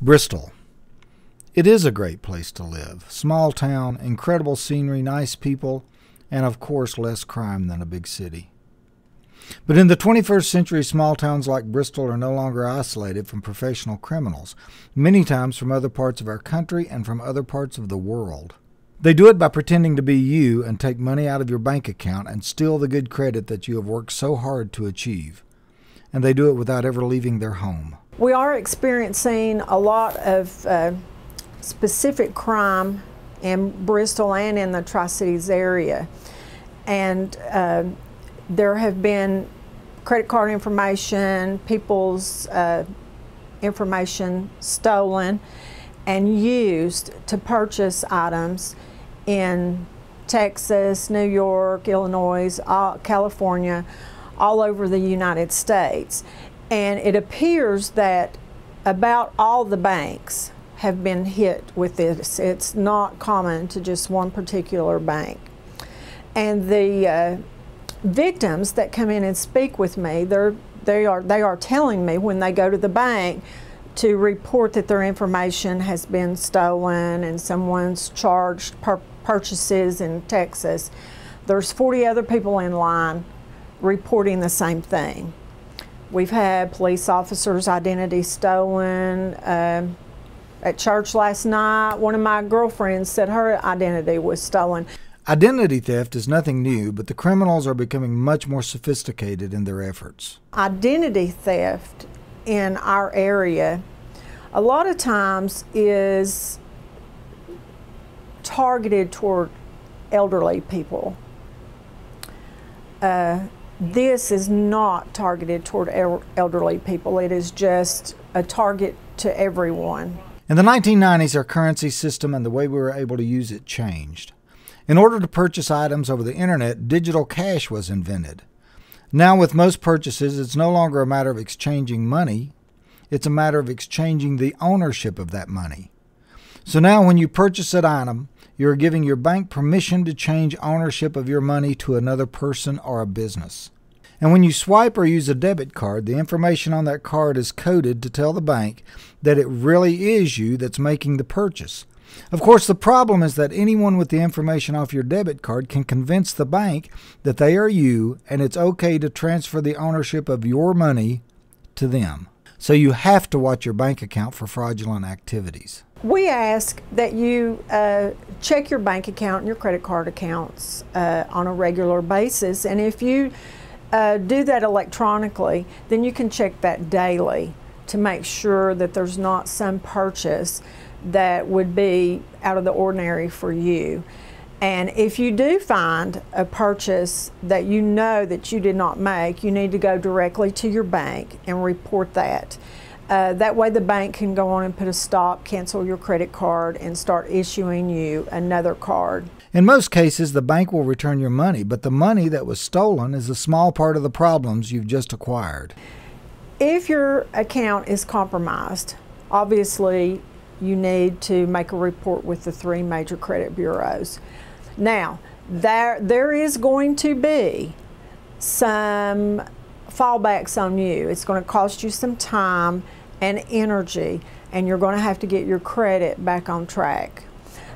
Bristol. It is a great place to live. Small town, incredible scenery, nice people, and of course less crime than a big city. But in the 21st century, small towns like Bristol are no longer isolated from professional criminals, many times from other parts of our country and from other parts of the world. They do it by pretending to be you and take money out of your bank account and steal the good credit that you have worked so hard to achieve. And they do it without ever leaving their home. We are experiencing a lot of specific crime in Bristol and in the Tri-Cities area. And there have been credit card information, people's information stolen and used to purchase items in Texas, New York, Illinois, California, all over the United States. And it appears that about all the banks have been hit with this. It's not common to just one particular bank. And the victims that come in and speak with me, they are telling me when they go to the bank to report that their information has been stolen and someone's charged purchases in Texas. There's 40 other people in line reporting the same thing. We've had police officers' identity stolen. At church last night, one of my girlfriends said her identity was stolen. Identity theft is nothing new, but the criminals are becoming much more sophisticated in their efforts. Identity theft in our area a lot of times is targeted toward elderly people. This is not targeted toward elderly people. It is just a target to everyone. In the 1990s, our currency system and the way we were able to use it changed. In order to purchase items over the internet, digital cash was invented. Now with most purchases, it's no longer a matter of exchanging money. It's a matter of exchanging the ownership of that money. So now when you purchase an item, you're giving your bank permission to change ownership of your money to another person or a business. And when you swipe or use a debit card, the information on that card is coded to tell the bank that it really is you that's making the purchase. Of course, the problem is that anyone with the information off your debit card can convince the bank that they are you and it's okay to transfer the ownership of your money to them. So you have to watch your bank account for fraudulent activities. We ask that you check your bank account and your credit card accounts on a regular basis. And if you do that electronically, then you can check that daily to make sure that there's not some purchase that would be out of the ordinary for you. And if you do find a purchase that you know that you did not make, you need to go directly to your bank and report that. That way the bank can go on and put a stop, cancel your credit card, and start issuing you another card. In most cases, the bank will return your money, but the money that was stolen is a small part of the problems you've just acquired. If your account is compromised, obviously you need to make a report with the 3 major credit bureaus. Now, there is going to be some fallbacks on you. It's going to cost you some time and energy, and you're going to have to get your credit back on track.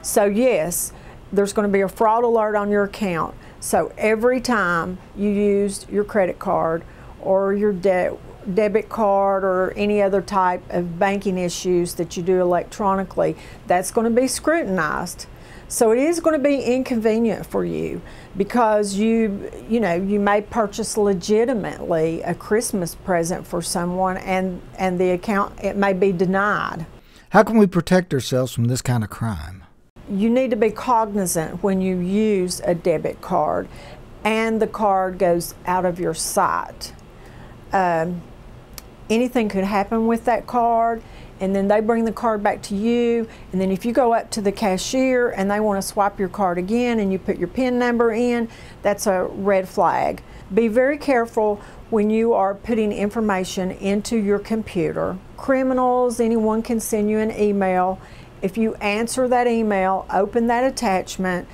So yes, there's going to be a fraud alert on your account. So every time you use your credit card or your debit card or any other type of banking issues that you do electronically, that's going to be scrutinized. So it is going to be inconvenient for you because you may purchase legitimately a Christmas present for someone and the account, it may be denied. How can we protect ourselves from this kind of crime? You need to be cognizant when you use a debit card and the card goes out of your sight. Anything could happen with that card, and then they bring the card back to you, and then if you go up to the cashier and they want to swipe your card again and you put your PIN number in, that's a red flag. Be very careful when you are putting information into your computer. Criminals, anyone can send you an email. If you answer that email, open that attachment,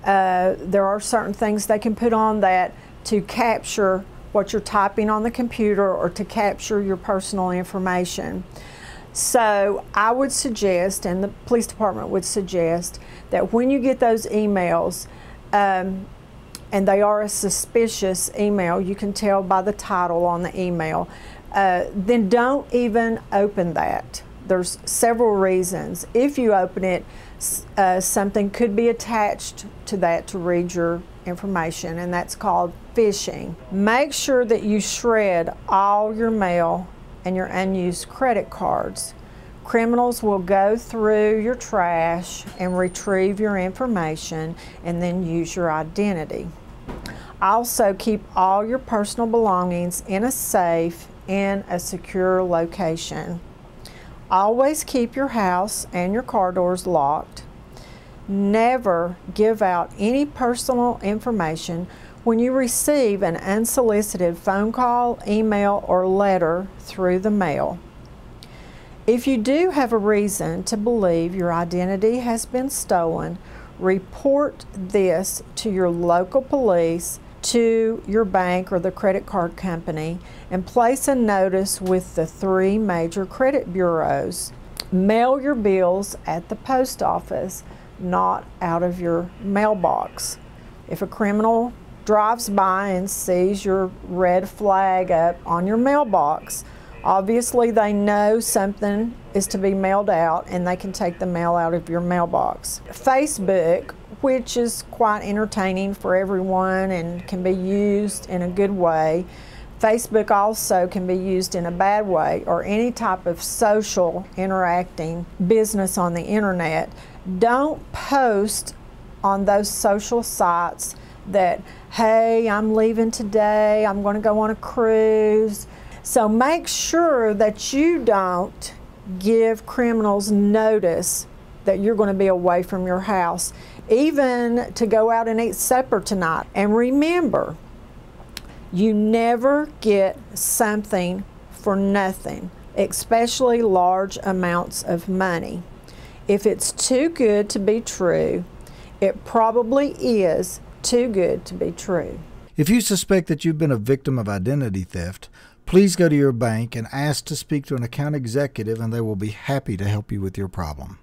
there are certain things they can put on that to capture what you're typing on the computer or to capture your personal information. So I would suggest, and the police department would suggest, that when you get those emails, and they are a suspicious email, you can tell by the title on the email, then don't even open that. There's several reasons. If you open it, something could be attached to that to read your information, and that's called phishing. Make sure that you shred all your mail and your unused credit cards. Criminals will go through your trash and retrieve your information and then use your identity. Also, keep all your personal belongings in a safe in a secure location. Always keep your house and your car doors locked. Never give out any personal information when you receive an unsolicited phone call, email, or letter through the mail. If you do have a reason to believe your identity has been stolen, report this to your local police, to your bank or the credit card company, and place a notice with the 3 major credit bureaus. Mail your bills at the post office, not out of your mailbox. If a criminal drives by and sees your red flag up on your mailbox, obviously they know something is to be mailed out and they can take the mail out of your mailbox. Facebook, which is quite entertaining for everyone and can be used in a good way. Facebook also can be used in a bad way, or any type of social interacting business on the internet. Don't post on those social sites that, hey, I'm leaving today, I'm going to go on a cruise. So make sure that you don't give criminals notice that you're going to be away from your house, even to go out and eat supper tonight. And remember, you never get something for nothing, especially large amounts of money. If it's too good to be true, it probably is too good to be true. If you suspect that you've been a victim of identity theft, please go to your bank and ask to speak to an account executive, and they will be happy to help you with your problem.